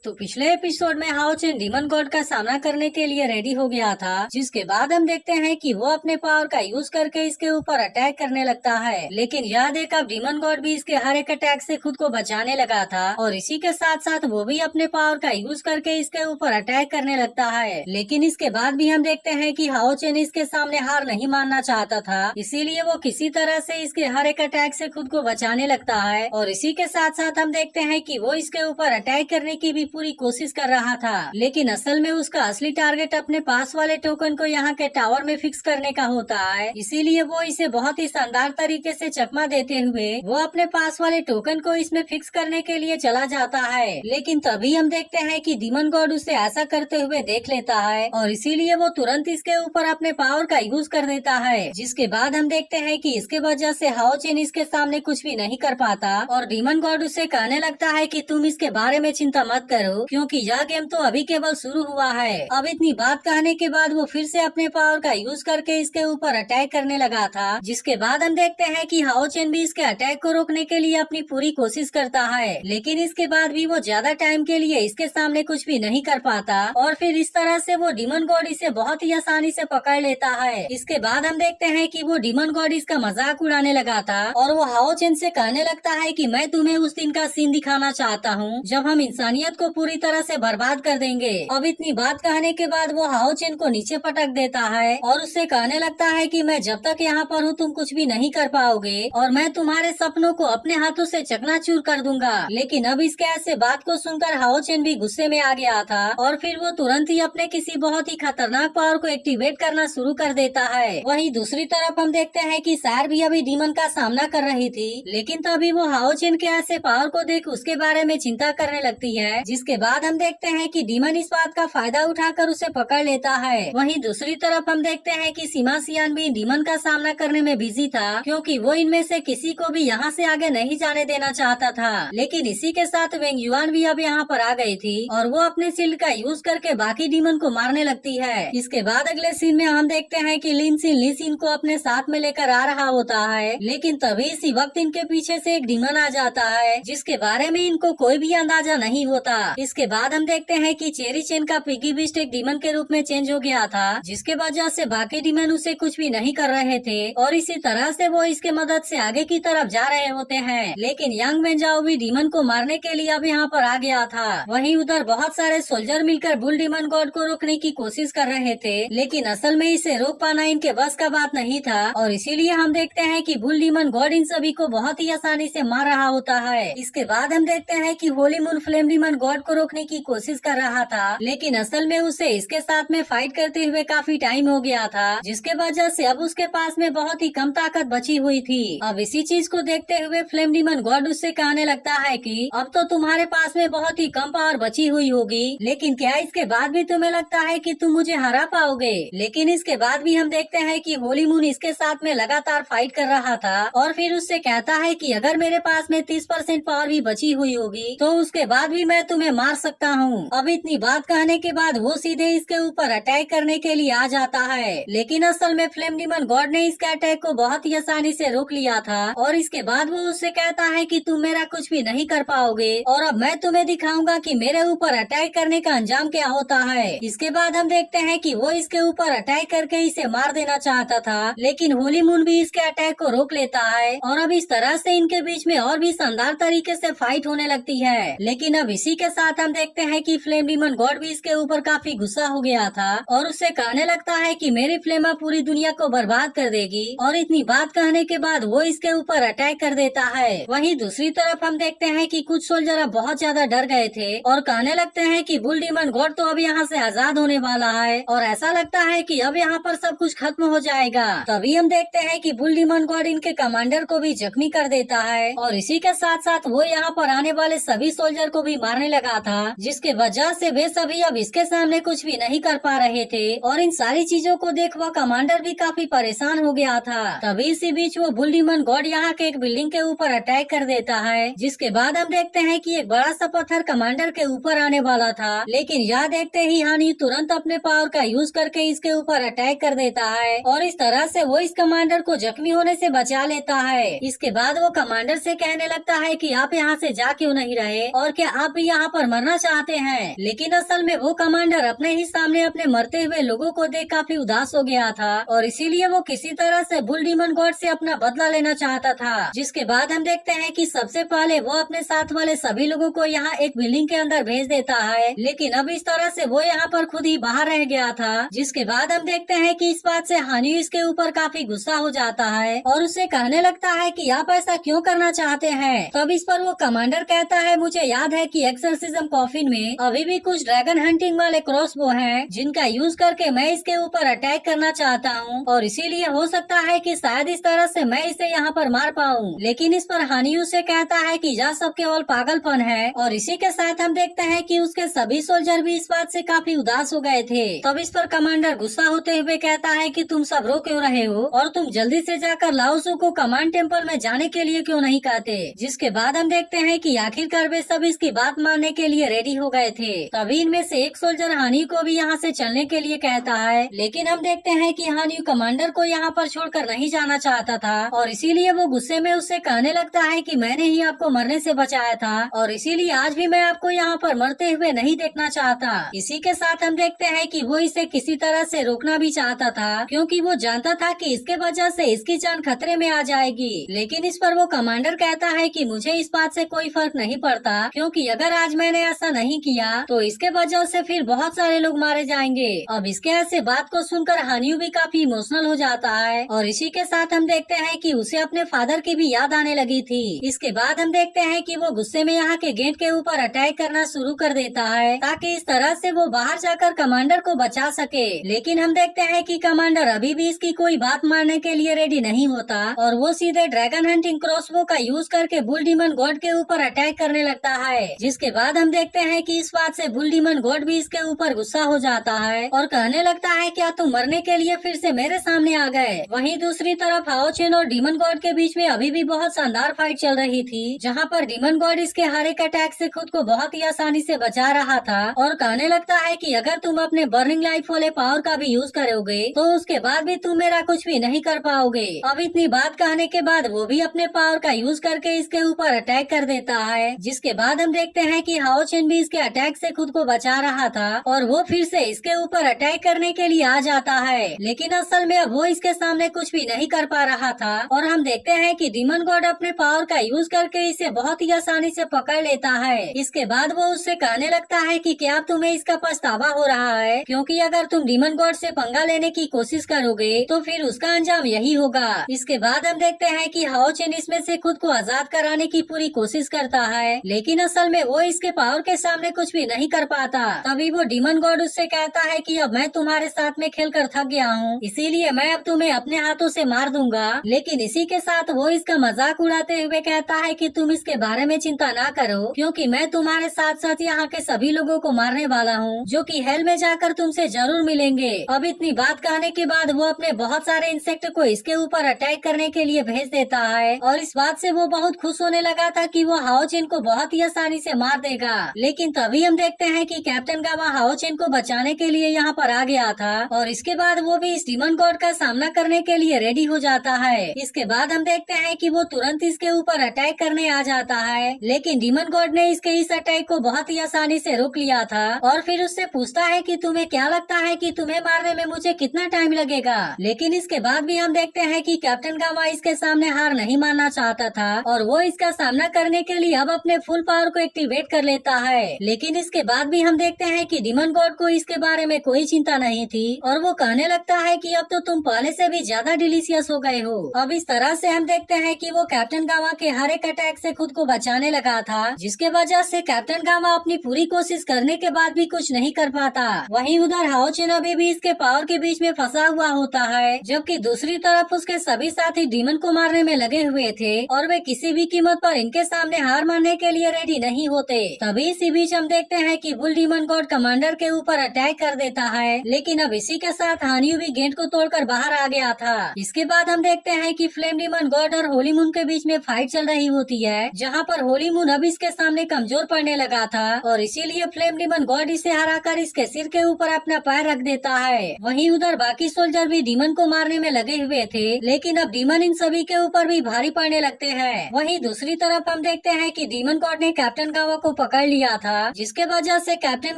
तो पिछले एपिसोड में हाओ चेन डीमन गॉड का सामना करने के लिए रेडी हो गया था, जिसके बाद हम देखते हैं कि वो अपने पावर का यूज करके इसके ऊपर अटैक करने लगता है। लेकिन यह देख अब डीमन गॉड भी इसके हर एक अटैक से खुद को बचाने लगा था और इसी के साथ साथ वो भी अपने पावर का यूज करके इसके ऊपर अटैक करने लगता है। लेकिन इसके बाद भी हम देखते हैं कि हाओ चेन इसके सामने हार नहीं मानना चाहता था, इसीलिए वो किसी तरह से इसके हर एक अटैक से खुद को बचाने लगता है। और इसी के साथ साथ हम देखते हैं कि वो इसके ऊपर अटैक करने की भी पूरी कोशिश कर रहा था, लेकिन असल में उसका असली टारगेट अपने पास वाले टोकन को यहाँ के टावर में फिक्स करने का होता है। इसीलिए वो इसे बहुत ही शानदार तरीके से चकमा देते हुए वो अपने पास वाले टोकन को इसमें फिक्स करने के लिए चला जाता है। लेकिन तभी हम देखते हैं कि डीमन गॉड उसे ऐसा करते हुए देख लेता है और इसीलिए वो तुरंत इसके ऊपर अपने पावर का यूज कर देता है, जिसके बाद हम देखते हैं कि इसके वजह से हाओ चेन इसके सामने कुछ भी नहीं कर पाता और डीमन गॉड उसे कहने लगता है कि तुम इसके बारे में चिंता मत करो, क्योंकि यह गेम तो अभी केवल शुरू हुआ है। अब इतनी बात कहने के बाद वो फिर से अपने पावर का यूज करके इसके ऊपर अटैक करने लगा था, जिसके बाद हम देखते हैं कि हाओ चेन भी इसके अटैक को रोकने के लिए अपनी पूरी कोशिश करता है, लेकिन इसके बाद भी वो ज्यादा टाइम के लिए इसके सामने कुछ भी नहीं कर पाता और फिर इस तरह से वो डीमन गॉड इसे बहुत ही आसानी से पकड़ लेता है। इसके बाद हम देखते हैं कि वो डीमन गॉड इसका मजाक उड़ाने लगा था और वो हाओ चेन से कहने लगता है कि मैं तुम्हें उस दिन का सीन दिखाना चाहता हूँ जब हम इंसानियत को पूरी तरह से बर्बाद कर देंगे। अब इतनी बात कहने के बाद वो हाओ चेन को नीचे पटक देता है और उससे कहने लगता है कि मैं जब तक यहाँ पर हूँ तुम कुछ भी नहीं कर पाओगे और मैं तुम्हारे सपनों को अपने हाथों से चकनाचूर कर दूंगा। लेकिन अब इसके ऐसे बात को सुनकर हाओ चेन भी गुस्से में आ गया था और फिर वो तुरंत ही अपने किसी बहुत ही खतरनाक पावर को एक्टिवेट करना शुरू कर देता है। वहीं दूसरी तरफ हम देखते हैं कि सार भी अभी डीमन का सामना कर रही थी, लेकिन तभी वो हाओ चेन के ऐसे पावर को देख उसके बारे में चिंता करने लगती है, जिसके बाद हम देखते हैं कि डीमन इस बात का फायदा उठाकर उसे पकड़ लेता है। वहीं दूसरी तरफ हम देखते हैं कि सीमा सियान भी डीमन का सामना करने में बिजी था, क्योंकि वो इनमें से किसी को भी यहाँ से आगे नहीं जाने देना चाहता था। लेकिन इसी के साथ वेंग युआन भी अब यहाँ पर आ गई थी और वो अपने शील्ड का यूज करके बाकी डीमन को मारने लगती है। इसके बाद अगले सीन में हम देखते हैं कि लिन सिन ली सिन को अपने साथ में लेकर आ रहा होता है, लेकिन तभी इसी वक्त इनके पीछे से एक डीमन आ जाता है जिसके बारे में इनको कोई भी अंदाजा नहीं होता। इसके बाद हम देखते हैं कि चेरी चेन का पिगी बिस्ट एक डीमन के रूप में चेंज हो गया था, जिसके वजह से बाकी डीमन उसे कुछ भी नहीं कर रहे थे और इसी तरह से वो इसके मदद से आगे की तरफ जा रहे होते हैं। लेकिन यांग वेंजाओ भी डीमन को मारने के लिए अब यहाँ पर आ गया था। वहीं उधर बहुत सारे सोल्जर मिलकर बुल डीमन गॉड को रोकने की कोशिश कर रहे थे, लेकिन असल में इसे रोक पाना इनके बस का बात नहीं था और इसीलिए हम देखते हैं कि बुल डीमन गॉड इन सभी को बहुत ही आसानी से मार रहा होता है। इसके बाद हम देखते हैं कि Holi moon flame demon God को रोकने की कोशिश कर रहा था, लेकिन असल में उसे इसके साथ में फाइट करते हुए काफी टाइम हो गया था, जिसके वजह से अब उसके पास में बहुत ही कम ताकत बची हुई थी। अब इसी चीज को देखते हुए फ्लेम डीमन गॉड उससे कहने लगता है कि अब तो तुम्हारे पास में बहुत ही कम पावर बची हुई होगी, लेकिन क्या इसके बाद भी तुम्हें लगता है कि तुम मुझे हरा पाओगे? लेकिन इसके बाद भी हम देखते हैं कि होली मून इसके साथ में लगातार फाइट कर रहा था और फिर उससे कहता है कि अगर मेरे पास में 30% पावर भी बची हुई होगी तो उसके बाद भी मैं तुम्हें मार सकता हूँ। अब इतनी बात कहने के बाद वो सीधे इसके ऊपर अटैक करने के लिए आ जाता है, लेकिन असल में फ्लेम डीमन गॉड ने इसके अटैक को बहुत ही आसानी से रोक लिया था और इसके बाद वो उससे कहता है कि तुम मेरा कुछ भी नहीं कर पाओगे और अब मैं तुम्हें दिखाऊंगा कि मेरे ऊपर अटैक करने का अंजाम क्या होता है। इसके बाद हम देखते हैं कि वो इसके ऊपर अटैक करके इसे मार देना चाहता था, लेकिन होली मून भी इसके अटैक को रोक लेता है और अब इस तरह से इनके बीच में और भी शानदार तरीके से फाइट होने लगती है। लेकिन अब इसी के साथ हम देखते हैं कि फ्लेम डीमन गॉड भी इसके ऊपर काफी गुस्सा हो गया था और उससे कहने लगता है कि मेरी फ्लेम अब पूरी दुनिया को बर्बाद कर देगी और इतनी बात कहने के बाद वो इसके ऊपर अटैक कर देता है। वहीं दूसरी तरफ हम देखते हैं कि कुछ सोल्जर अब बहुत ज्यादा डर गए थे और कहने लगते हैं कि बुल डीमन गॉड तो अब यहाँ से आजाद होने वाला है और ऐसा लगता है कि अब यहाँ पर सब कुछ खत्म हो जाएगा। तभी हम देखते हैं कि बुल डीमन गॉड इनके कमांडर को भी जख्मी कर देता है और इसी के साथ साथ वो यहाँ पर आने वाले सभी सोल्जर को भी मारने लगा था, जिसके वजह से वे सभी अब इसके सामने कुछ भी नहीं कर पा रहे थे और इन सारी चीजों को देख वह कमांडर भी काफी परेशान हो गया था। तभी इसी बीच वो बुल डीमन गॉड यहाँ के एक बिल्डिंग के ऊपर अटैक कर देता है, जिसके बाद हम देखते हैं कि एक बड़ा सा पत्थर कमांडर के ऊपर आने वाला था, लेकिन यह देखते ही हानि तुरंत अपने पावर का यूज करके इसके ऊपर अटैक कर देता है और इस तरह से वो इस कमांडर को जख्मी होने से बचा लेता है। इसके बाद वो कमांडर से कहने लगता है कि आप यहाँ से जा क्यों नहीं रहे और क्या आप भी यहाँ पर मरना चाहते हैं, लेकिन असल में वो कमांडर अपने ही सामने अपने मरते हुए लोगों को देख काफी उदास हो गया था और इसीलिए वो किसी तरह से बुल डीमन गॉड से अपना बदला लेना चाहता था। जिसके बाद हम देखते हैं कि सबसे पहले वो अपने साथ वाले सभी लोगों को यहाँ एक बिल्डिंग के अंदर भेज देता है, लेकिन अब इस तरह से वो यहाँ पर खुद ही बाहर रह गया था। जिसके बाद हम देखते हैं कि इस बात से हानियू इसके ऊपर काफी गुस्सा हो जाता है और उससे कहने लगता है कि आप ऐसा क्यों करना चाहते हैं। तब इस पर वो कमांडर कहता है, मुझे याद है कि एक्सोर्सिज्म कॉफिन में अभी भी कुछ ड्रैगन हंटिंग वाले क्रॉसबो हैं, जिनका यूज करके मैं इसके ऊपर अटैक करना चाहता हूँ और इसीलिए हो सकता है कि शायद इस तरह से मैं इसे यहाँ पर मार पाऊँ। लेकिन इस पर हानियू से कहता है कि यह सब केवल पागलपन है और इसी के साथ हम देखते हैं कि उसके सभी सोल्जर भी इस बात से काफी उदास हो गए थे। तब इस पर कमांडर गुस्सा होते हुए कहता है कि तुम सब रो क्यों रहे हो और तुम जल्दी से जाकर लाओसू को कमांड टेम्पल में जाने के लिए क्यों नहीं कहते। जिसके बाद हम देखते हैं कि आखिरकार वे सब इसकी बात मानने के लिए रेडी हो गए थे। तभी इनमें से एक सोल्जर हानियू को भी यहाँ से चलने के लिए कहता है, लेकिन हम देखते हैं कि हानियू कमांडर को यहाँ पर छोड़कर नहीं जाना चाहता था और इसीलिए वो गुस्से में उससे कहने लगता है कि मैंने ही आपको मरने से बचाया था और इसीलिए आज भी मैं आपको यहाँ पर मरते हुए नहीं देखना चाहता। इसी के साथ हम देखते हैं कि वो इसे किसी तरह से रोकना भी चाहता था, क्योंकि वो जानता था कि इसके वजह से इसकी जान खतरे में आ जाएगी। लेकिन इस पर वो कमांडर कहता है कि मुझे इस बात से कोई फर्क नहीं पड़ता, क्योंकि अगर आज मैंने ऐसा नहीं किया तो इसके वजह से फिर बहुत सारे लोग मारे जाएंगे। अब इसके ऐसे बात को सुनकर हानियू भी काफी इमोशनल हो जाता है और इसी के साथ हम देखते हैं कि उसे अपने फादर की भी याद आने लगी थी। इसके बाद हम देखते हैं कि वो गुस्से में यहाँ के गेट के ऊपर अटैक करना शुरू कर देता है, ताकि इस तरह से वो बाहर जाकर कमांडर को बचा सके। लेकिन हम देखते हैं कि कमांडर अभी भी इसकी कोई बात मानने के लिए रेडी नहीं होता और वो सीधे ड्रैगन हंटिंग क्रॉसबो का यूज करके बुल डीमन गॉड के ऊपर अटैक करने लगता है। जिसके बाद हम देखते हैं कि इस बात से बुल डीमन गॉड भी इसके ऊपर गुस्सा हो जाता है और कहने लगता है, क्या तुम मरने के लिए फिर से मेरे सामने आ गए। वहीं दूसरी तरफ हाओचेन और डीमन गॉड के बीच में अभी भी बहुत शानदार फाइट चल रही थी, जहाँ पर डीमन गॉड इसके हर एक अटैक से खुद को बहुत ही आसानी से बचा रहा था और कहने लगता है कि अगर तुम अपने बर्निंग लाइफ वाले पावर का भी यूज करोगे तो उसके बाद भी तुम मेरा कुछ भी नहीं कर पाओगे। अब इतनी बात कहने के बाद वो भी अपने पावर का यूज करके इसके ऊपर अटैक कर देता है। जिसके बाद हम देखते हैं कि हाओचेन भी इसके अटैक से खुद को बचा रहा था और वो फिर से इसके ऊपर अटैक करने के लिए आ जाता है, लेकिन असल में अब वो इसके सामने कुछ भी नहीं कर पा रहा था और हम देखते हैं कि डीमन गॉड अपने पावर का यूज करके इसे बहुत ही आसानी से पकड़ लेता है। इसके बाद वो उससे कहने लगता है कि क्या तुम्हें इसका पछतावा हो रहा है, क्योंकि अगर तुम डीमन गॉड से पंगा लेने की कोशिश करोगे तो फिर उसका अंजाम यही होगा। इसके बाद हम देखते हैं कि हाओचेन इसमें से खुद को आजाद कराने की पूरी कोशिश करता है, लेकिन असल में वो इसके पावर के सामने कुछ भी नहीं कर पाता। तभी वो डीमन गॉड उससे कहता है कि अब मैं तुम्हारे साथ में खेलकर थक गया हूँ, इसीलिए मैं अब तुम्हें अपने हाथों से मार दूंगा। लेकिन इसी के साथ वो इसका मजाक उड़ाते हुए कहता है कि तुम इसके बारे में चिंता ना करो, क्योंकि मैं तुम्हारे साथ साथ यहाँ के सभी लोगों को मारने वाला हूँ, जो कि हेल में जाकर तुमसे जरूर मिलेंगे। अब इतनी बात कहने के बाद वो अपने बहुत सारे इंसेक्ट को इसके ऊपर अटैक करने के लिए भेज देता है और इस बात से वो बहुत खुश होने लगा था कि वो हाओचेन को बहुत ही आसानी से मार देगा। लेकिन तभी हम देखते हैं कि कैप्टन गावा हाओचेन को बचाने के लिए यहाँ पर आ गया था और इसके बाद वो भी इस डीमन गॉड का सामना करने के लिए रेडी हो जाता है। इसके बाद हम देखते हैं कि वो तुरंत इसके ऊपर अटैक करने आ जाता है, लेकिन डीमन गॉड ने इसके इस अटैक को बहुत ही आसानी से रोक लिया था और फिर उससे पूछता है कि तुम्हें क्या लगता है कि तुम्हें मारने में मुझे कितना टाइम लगेगा। लेकिन इसके बाद भी हम देखते हैं कि कैप्टन गावा इसके सामने हार नहीं मानना चाहता था और वो इसका सामना करने के लिए अब अपने फुल पावर को एक्टिवेट कर लेता है। लेकिन इसके बाद भी हम देखते हैं कि डीमन गॉड को इसके बारे में कोई चिंता नहीं थी और वो कहने लगता है कि अब तो तुम पहले से भी ज्यादा डिलीशियस हो गए हो। अब इस तरह से हम देखते हैं कि वो कैप्टन गावा के हर एक अटैक से खुद को बचाने लगा था, जिसके वजह से कैप्टन गावा अपनी पूरी कोशिश करने के बाद भी कुछ नहीं कर पाता। वहीं उधर हाओचेन अभी भी इसके पावर के बीच में फंसा हुआ होता है, जबकि दूसरी तरफ उसके सभी साथी डीमन को मारने में लगे हुए थे और वे किसी भी कीमत पर इनके सामने हार मानने के लिए रेडी नहीं होते। तभी इसी बीच हम देखते हैं कि बुल डीमन गॉड कमांडर के ऊपर अटैक कर देता है, लेकिन अब इसी के साथ हानियू भी गेट को तोड़कर बाहर आ गया था। इसके बाद हम देखते हैं कि फ्लेम डीमन गॉड और होली मून के बीच में फाइट चल रही होती है, जहाँ पर होली मून अब इसके सामने कमजोर पड़ने लगा था और इसीलिए फ्लेम डीमन गॉड इसे हराकर इसके सिर के ऊपर अपना पैर रख देता है। वहीं उधर बाकी सोल्जर भी डीमन को मारने में लगे हुए थे, लेकिन अब डीमन इन सभी के ऊपर भी भारी पड़ने लगते हैं। वहीं दूसरी तरफ हम देखते हैं कि डीमन गॉड ने कैप्टन गावा को पकड़ लिया था, जिसके वजह से कैप्टन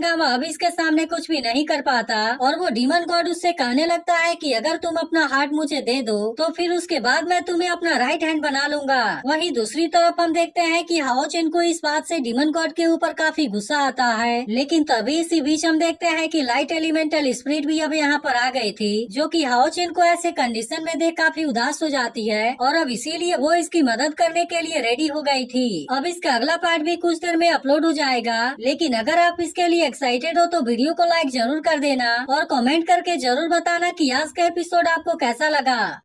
गामा अब इसके सामने कुछ भी नहीं कर पाता और वो डीमन गॉड उससे कहने लगता है कि अगर तुम अपना हार्ट मुझे दे दो तो फिर उसके बाद मैं तुम्हें अपना राइट हैंड बना लूंगा। वहीं दूसरी तरफ हम देखते हैं कि हाओ चेन को इस बात से डीमन गॉड के ऊपर काफी गुस्सा आता है, लेकिन तभी इसी बीच हम देखते हैं कि लाइट एलिमेंटल स्पिरिट भी अब यहाँ पर आ गई थी, जो कि हाओ चेन को ऐसे कंडीशन में देख काफी उदास हो जाती है और अब इसीलिए वो इसकी मदद करने के लिए रेडी हो गई थी। अब इसका अगला पार्ट भी कुछ देर में अपलोड हो जाएगा, लेकिन अगर आप इसके लिए एक्साइटेड हो तो वीडियो को लाइक जरूर कर देना और कमेंट करके जरूर बताना कि आज का एपिसोड आपको कैसा लगा।